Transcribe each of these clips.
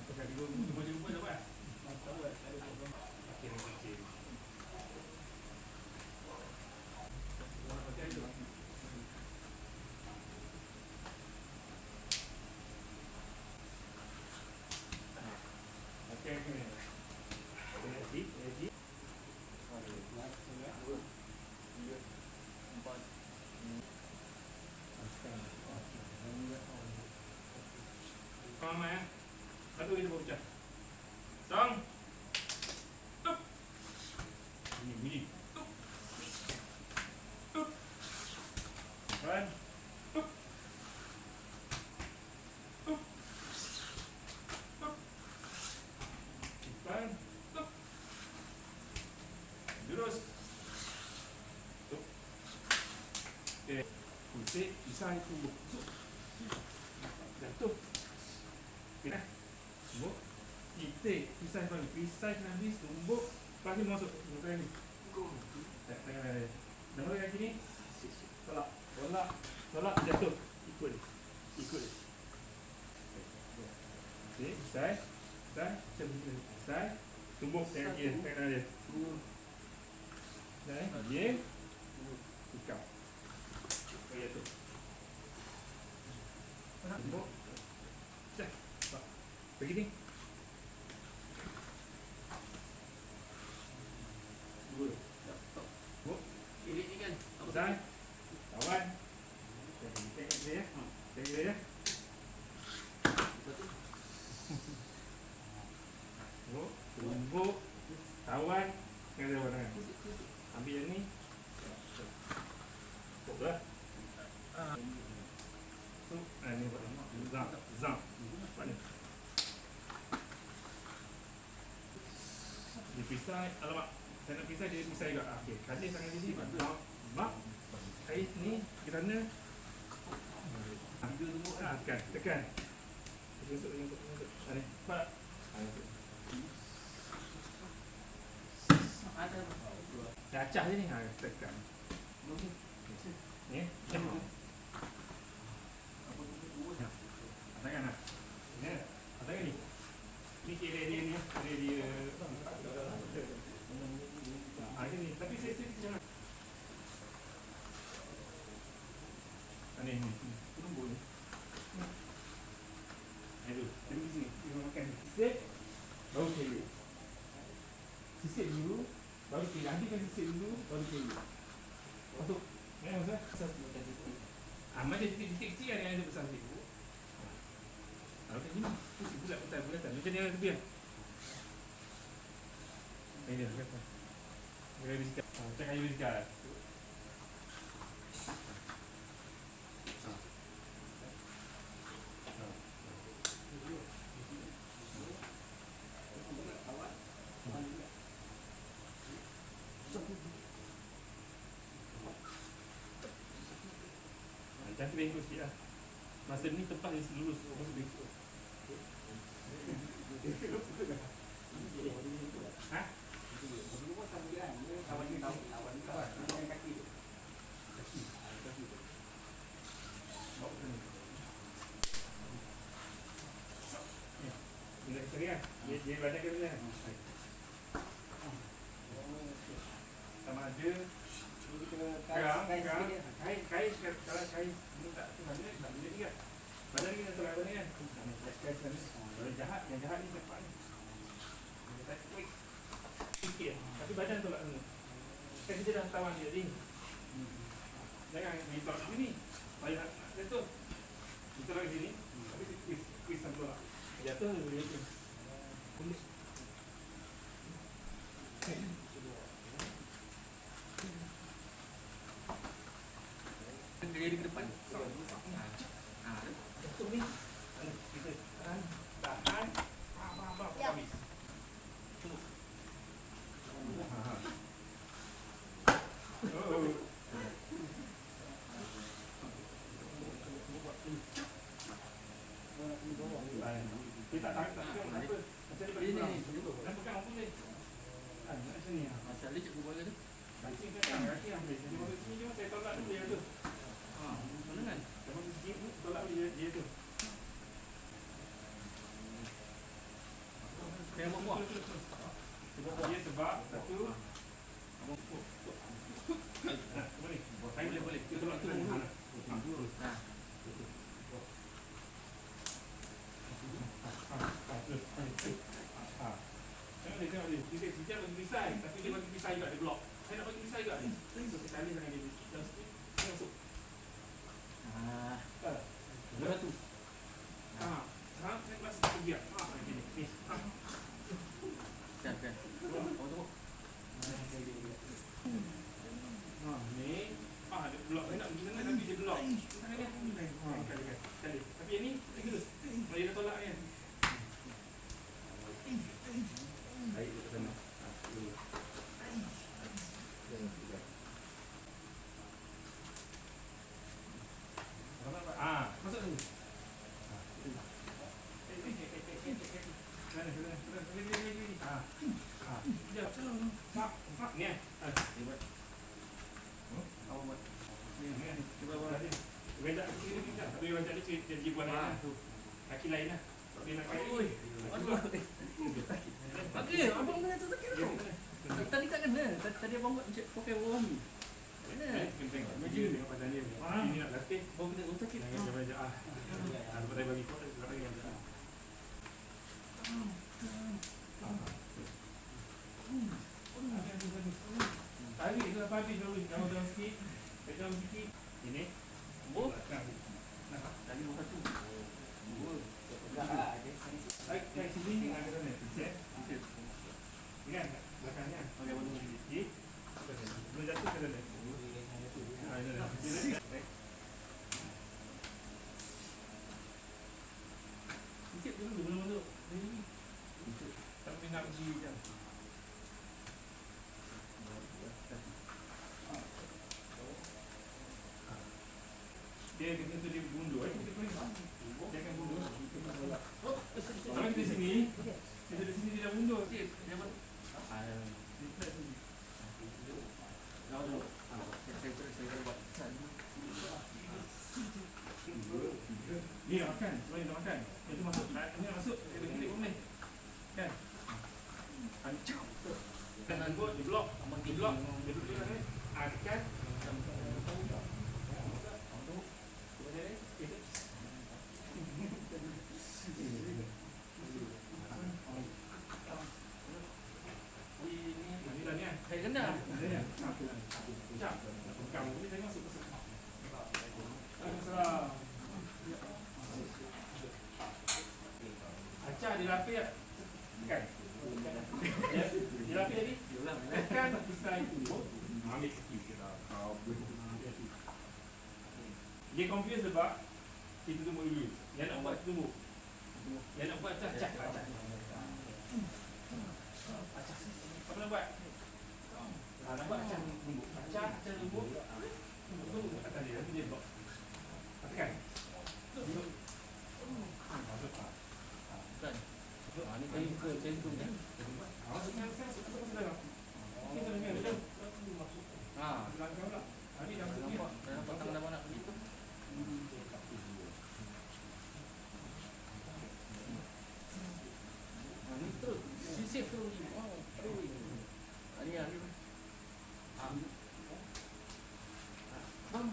Dekat dia jumpa tak apa? Tak apa. Okey, okey. Okey tu. Okey, okey. Ready? Mama ya. Satu kita baca. Song. Up. Bunyi. Up. Up. One. Up. Up. Up. One. Up. Terus. Up. Okay. Pusing, pisah itu. Jatuh. Okay. Tumbuk. Kita pisah bagi. Pisah habis tumbuk. Lepas ni masuk. Muka ni. Tangan dia. Nombor kaki ni. Tolak. Tolak. Tolak. Jatuh. Ikut dia. Ikut dia. Okay. Pisah. Pisah. Macam ni. Pisah. Tumbuk tangan kaki dia. Tangan dia. Pisah. Dia. Ikau. Bagi jatuh. Tumbuk. Pisah. Bagi ni. Ini kan. Pisah. Kawan. Tengok dia ya. Tengok dia ya. Tumbuk. Kawan. Tengok dia warna. Ambil yang ni. Pok lah. So, ni buat zam. Zam. Buat ni. Dia pisah, alamak. Saya nak pisah, dia pisah juga. Okey, kalis tangan dia ni. Mak. Air ni, kerana tekan, tekan. Masuk. Ni, pak. Ada Cacah je ni, tekan. Ni, tangan lah. Ni, tangan ni. Ni kira dia ni, dia. Ini, tapi saya jangan. Ni. Tumbuk ni. Aduh, tengok sini. Kita makan. Sisip. Baru kiri. Sisip dulu. Baru kiri. Habiskan sisip dulu. Baru kiri. Masuk. Masuk. Macam titik-titik kecil ada yang ada besar sikit. Kalau kat sini, pusing bulat-bulat. Macam ni yang lebih. Ini dia. Kayu bisikal. Macam kayu bisikal. Cantik bengkok sikit lah. Masa ni tempat dia lurus. Masuk bengkok. Ha? Kawan ni tahu. Kawan kaki tu. Kaki. Bawa ke ni. Bila sekali kan? Dia banyak ke bila? Sama ada. Kain kalau kain ni tak tu mana nak beli ni kan. Badan ni nak tolak ni kan. Kain sana. Kalau yang jahat ni cepat ni. Kita quick. Sikit. Tapi badan tolak ni. Kan kita dah tawan dia ni. Jangan ditolak sini. Supaya nak jatuh. Ditolak sini. Tapi quick sampai tolak. Jatuh dia jatuh. Boleh. dia ke depan. Jatuh ni. Kita tahan. Habis. Kita tak tengok apa. Macam ni bagi dan pegang apa ni? Macam ni. Masalah cikgu buat tu. Kaki ambil. Jadi waktu sini cuma saya tolak dulu dia tu. Mana kan? Lepas tu sikit tolak dia tu. Saya buat. Dia sebab satu. Boleh. Boleh. Kita tolak tu dulu. Nah. Tengok dia. Dia bagi pisai, tapi dia bagi pisai juga, dia blok. Saya nak bagi pisai juga ni. So, saya tali dengan dia sikit dalam sikit. Dia masuk. Tak? Lepas tu. Sekarang saya masuk ke dia. Ni. Kan. Oh tu. Ni. Dia blok. Saya nak pergi sana tapi dia blok. Tangan dia. Tali. Tapi yang ni, lagi terus. Kalau dia dah tolak kan. Baik, ke sana. Masuk dulu. Sak ni. Apa buat? Cuba buat tadi. Wajak kiri ni tak. Tapi wajak ni jadi buat lain tu. Kaki lain lah. Tak boleh nak kaki. Aduh. Okey, abang kena tu sakit tu. Tadi tak kena. Tadi abang buat pakai bawah ni. Mana? Tengok tengok pasal dia. Ini nak latih. Abang kena tu sakit. Jangan wajak lepas tadi bagi kau lagi yang besar. Tarik ke habis dulu. Jangan dalam sikit. Dalam sikit. Ini. Oh. Tadi bukan tu. Baik sini ni ada mana? Set. Ingat tak? Belakangnya. Okey, betul. Okey. Belum jatuh ke dalam? Ini dah. Baik. Sikit dulu belum masuk. Ini. Tak boleh nak pergi je. Dia kena tu dia bundur. Kita dia akan bundur. Kalau kita sini, kita di sini dia dah bundur. Dia buat. Saya buat. Ni nak makan, sebenarnya nak makan. Yang tu masuk, ni nak masuk. Dia kena pun boleh. Kan? Hancur. Kan anggut, dia blok. Dia blok. Dia duduk di mana? Tekan. Saya kena. Sekejap. Kamu ni saya masuk. Assalamualaikum. Acah dia lapis tak? Tekan. Dia lapis tadi? Tekan pisai tu. Ambil sikit je lah. Dia confused sebab kita tumbuk dulu. Yang nak buat tumbuk. Yang nak buat acah. Apa nak buat? Nak buat acah tumbuk. Acah tumbuk. Tumbuk atas dia. Nanti dia blok. Tekan. Masuk tak? Kan. Ni saya buka kan. Masuknya saya masuk dalam. Kita dengar dia. Langkah pula. Habis dah masuk dia. Dah nampak tangan abang nak pergi. Ni terus. Sisip terus. Ni Bang.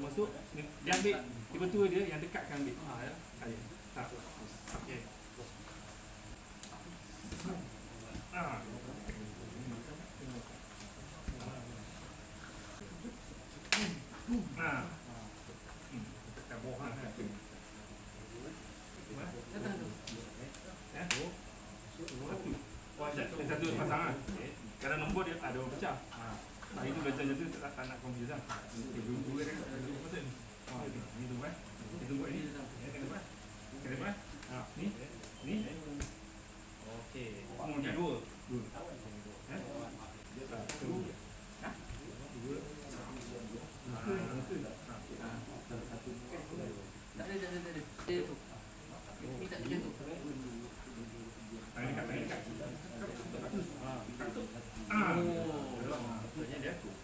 Masuk, dia ambil tiba-tiba dia yang dekat kan ambil. Tak. Okey. Tekan bawah kan. Satu pasang ah. Kalau nombor dia ada pecah. Hari tu belajar jatuh tak nak confuse lah. Dua dia pasal ni. Ni tu kan. Kita buat ni. Kena depan. Kena depan. Ni. Okey. Mau jadi dua. dia tu. Ni tak macam tu. Tangan dekat, tangan dekat. Maksudnya dia tu.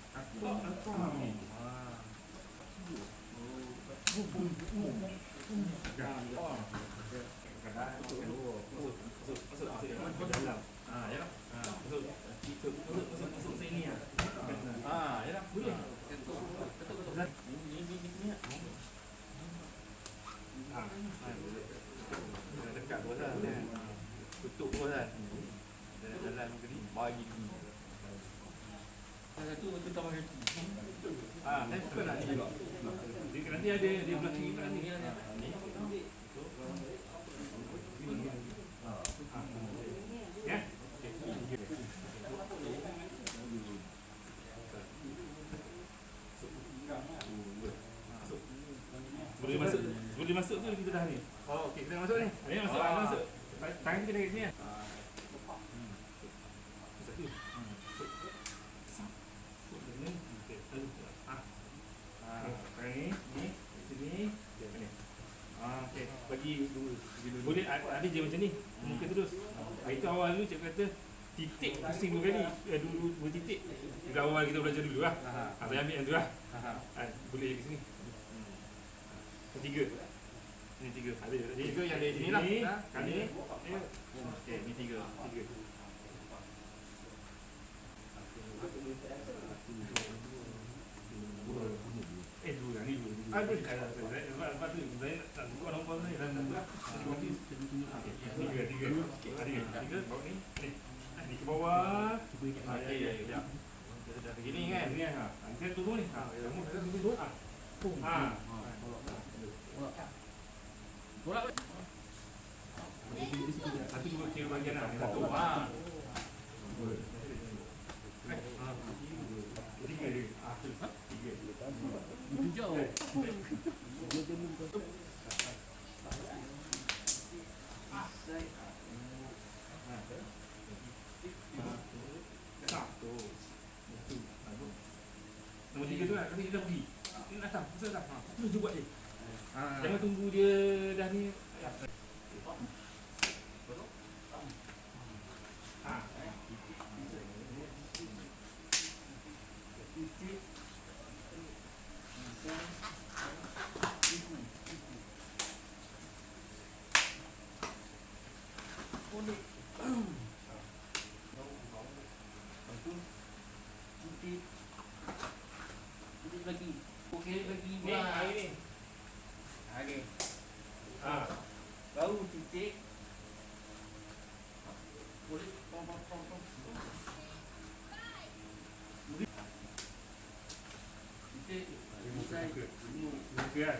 Masuk sini ah. Yalah. Boleh. Dekat bos lah. Tutup bos lah. Jalan gini, bagi gini. Satu tambah satu. Saya suka nak ni. Nanti ada dia belah kiri belah ni. Ya. Boleh masuk tu kita dah ni. Oh, okey, kita masuk ni. Ni masuk, masuk. Tangan kita dekat sini ah. Satu. Ni, sini. Ni. Okey. Bagi dulu. Boleh ada je macam ni. Muka terus. Itu awal dulu cikgu kata titik pusing dua kali. Dua titik. Itu awal kita belajar dulu lah. Saya ambil yang tu lah. Boleh ke sini. Ketiga. Ni tiga. Ada. Tiga yang dari sini lah. Kali ni. Okey, ni tiga. Dua ni dua. Boleh. Sebab tu saya tak buka nombor ni dan tiga. Tiga. Bawa ni. Ni ke bawah. Okey, ya. Kita dah begini kan. Ni ha. Saya tunggu ni. Kamu kita tunggu. Bola. Satu dua kira bahagian lah. Satu. Tiga dia. Tiga. Jauh. Nombor tiga tu lah. Kasi dia dah pergi. Dia nak datang. Pasal dah. Terus je buat je. Jangan tunggu dia dah ni. Lagi. Okey lagi. Ni hari ni. Okey. Baru titik. Boleh pom. Titik. Selesai. Muka kan.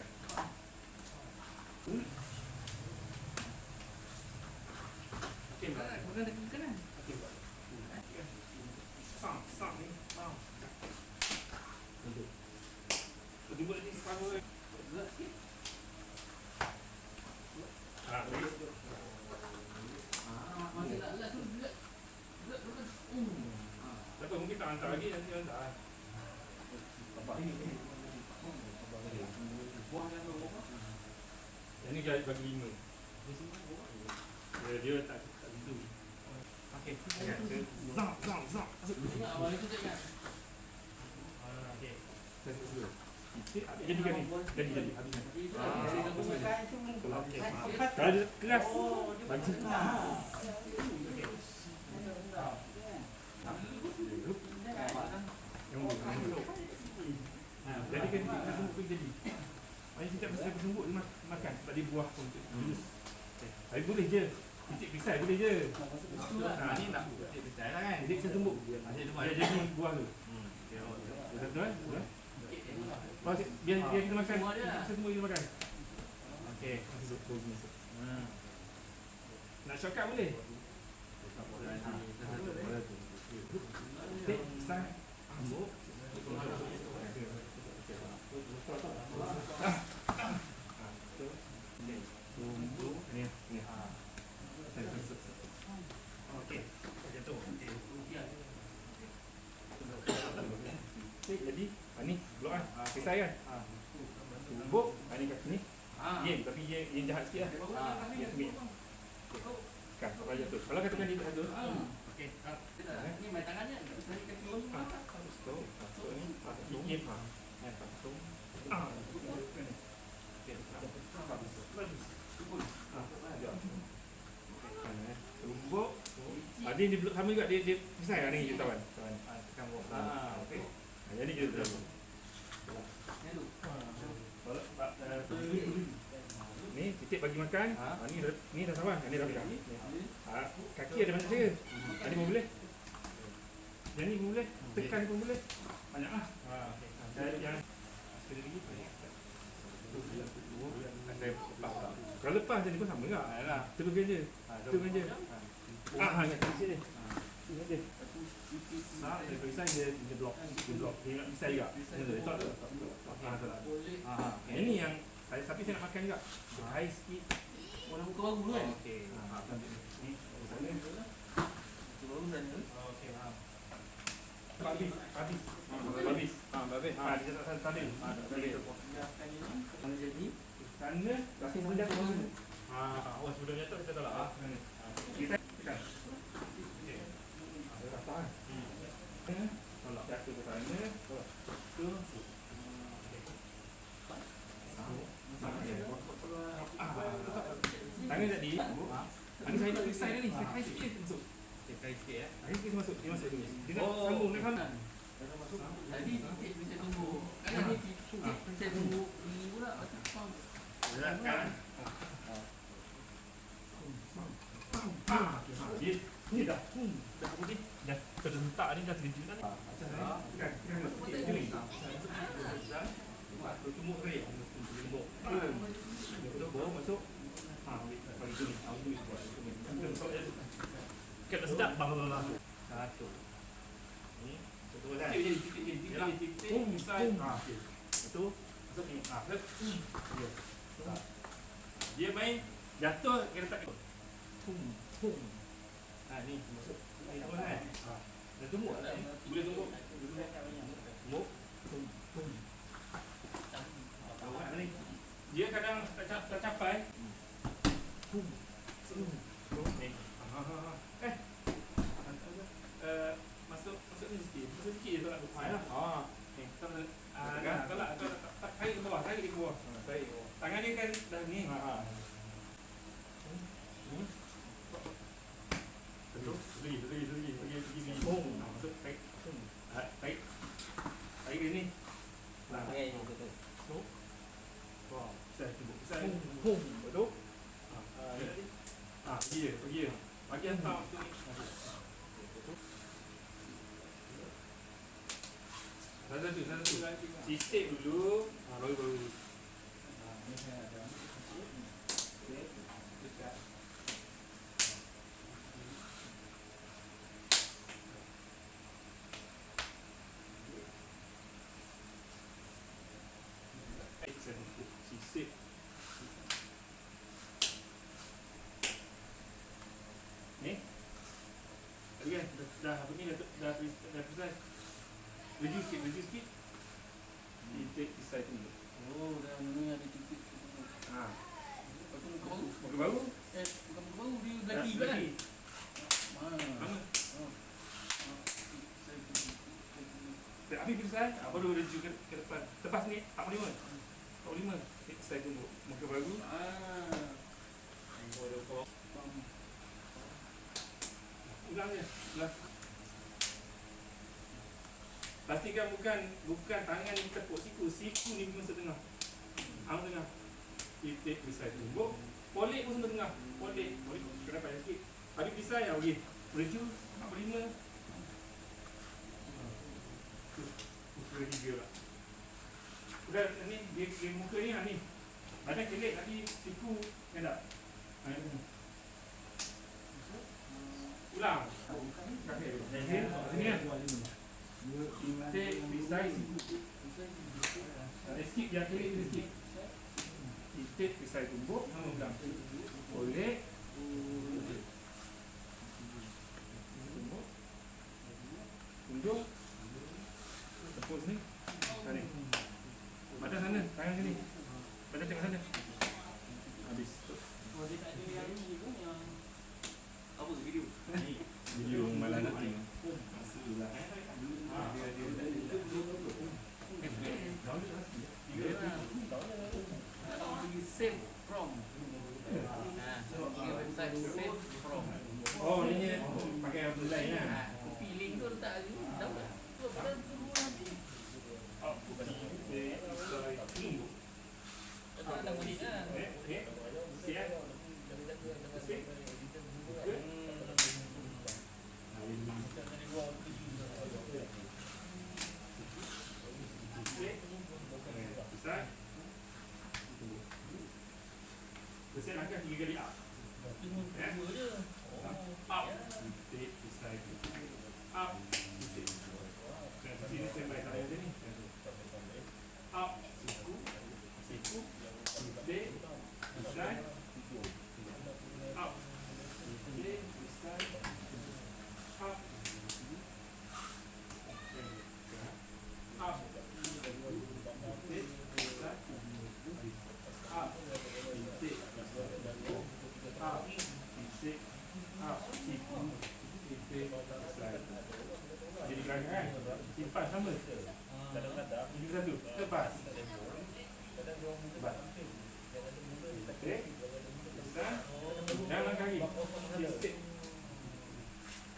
Okey, Bukan dekat kanan. okey. Sam ni. Dia buat ni separuh. Gerak sikit. Boleh. Masih nak tu gerak. Tak apa, mungkin tak hantar lagi, nanti hantar. Yang ni dia bagi 5. Dia tak gitu. Okey. Zam. Ingat awal itu tak ingat. Okey. Jadi habiskan. Kalau dia keras, bagi jadi kan kita tumbuk pun jadi. Macam kita mesti tumbuk dia makan sebab dia buah pun. Tapi boleh je. Titik pisai boleh je. Ni nak titik pisai lah kan. Jadi kita tumbuk. Dia jadi buah tu. Betul kan? Biar kita makan. Kita tumbuk dia makan. Okey. Nak shortcut boleh? Start. Ambil. Ni. Okey. Jatuh. Okey. Jadi, ni blok kan. Pisai kan. Tumbuk, ni kat sini. Yin, tapi yin jahat sikit lah. Kan, kalau jatuh. Kalau katakan dia tak jatuh. Okey. Ni main tangannya. Dari kaki bawah. Betul. Betul ni. Yin. Betul. Tumbuk. Dia belum sama juga dia pisai lah ni kawan. Tekan bawah. Okey. Jadi kita betul. Ni titik bagi makan. Ni dah sama. Ni dah pegang. Kaki ada banyak saya. Ini pun boleh. Yang ni pun boleh. Tekan pun boleh. Banyak ah. Yang sekali lagi. Kalau lepas jadi pun sama juga. Yalah. Teruskan je. Teruskan je. Ingat sikit je. Ingat je. Dia pisai dia blok. Dia blok. Dia nak pisai juga. Dia tak ada. Ini yang tapi saya nak makan juga. Air sikit. Warna muka baru dulu kan? Okey. Ni sana. Muka baru dan tu. Okey, faham. Habis. Babes. Dia tak tadi. Tadi. Mana jadi? Sana kasi benda ke mana? Oh, sebelum jatuh kita tolak ah. Kita tekan. Okey. Ada rasa kan? Tolak. Jatuh ke sana. Tolak. Tu. Tangan tadi. Ini saya nak pisai dia ni. Saya sikit masuk. Tekan sikit ya. Ini sikit masuk. Dia masuk dulu. Dia nak sambung nak kan? Tadi titik bisa tunggu. Kan ni titik bisa tunggu. Ini pula macam Kan. Ni dah. Dah putih. Dah terhentak ni dah terjun dah ni. Kan masuk titik ni. Tumuk kering. Tumuk. Baru masuk. Bagi tu ni. Aku ni buat. Kena sedap bang lah. Satu. Ni. Betul kan? Titik. Misal. Okey. Betul. Masuk ni. Flip. Dia main jatuh kena tak. Ni masuk. Ni tu kan. Dah tumbuh tak ni? Boleh tumbuh. Tumbuh. Dia kadang tak capai. Masuk ni sikit. Masuk sikit je tak nak buka lah. Tak tarik ke bawah, tarik ke bawah. Tangan dia kan dah ni. Betul. Pergi. Masuk tarik. Tarik dia ni. Pisai. Betul? Pergi je. Bagi hantar waktu ni. Satu. Sistem dulu. Baru. Sisip. Ni. Tadi kan dah apa ni dah pisai. Laju sikit. Titik pisai tu. Oh, dah ni ada titik. Muka baru. Bukan muka baru dia belaki kan? Mana? Habis pisai. Baru laju ke depan. Lepas ni 45. Pisai tu muka baru. Ulang je. Pastikan bukan tangan ni tepuk siku ni masuk tengah. Tengah. Titik pisai tumbuk. Polik pun sampai tengah. Polik kena payah sikit. Habis pisai okey. Melaju 45. Muka tiga lah. Udah ni dia muka ni lah ni. Badan kelek tapi siku kan tak? Ulang. Sini kan? Titik pisai siku. Sikit yang kelek tu sikit. Titik pisai tumbuk. Ulang. Boleh. Tunduk. Tepuk sini. Badan sana. Tangan sini. Badan tengok sana. Oh, dia tak ada yang ni pun yang apa video. Video malah nak tengok. Masa lah. Save from. Pergi website save from. Oh, ni pakai apa lain lah. Copy link tu letak lagi. Dapat. Tu pada dulu nanti. Tak ada bunyi kan. Besar langkah 3 kali up. Dua je. Up. Titik, besar. Up. Titik. Sini standby tak ada ni. Up. Siku. Siku. Titik. Besar. Up. Titik. Besar. Up. Up. Titik. Besar. Up. Titik. Up. Titik. Up. Siku. Titik. Besar. Jadi belakang kan? Simpan sama. Ini satu. Lepas. Lepas. Titik. Besar. Jangan langkah lagi. Titik.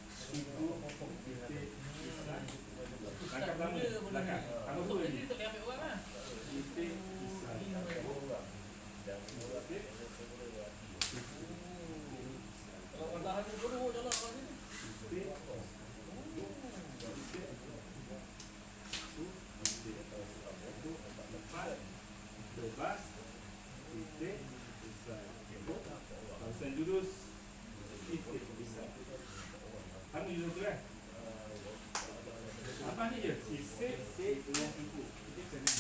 Siku. Titik. Besar. Langkah pertama. Langkah. Tambah dua lagi. Tak boleh ambil orang lah. Titik. Besar. Titik. Kalau dah ada dulu jalan orang ni. Titik. Lepas titik besar. Kawasan jurus titik besar. Kamu jurus tu kan? Apa ni je? Sisik dengan siku. Titik macam ni.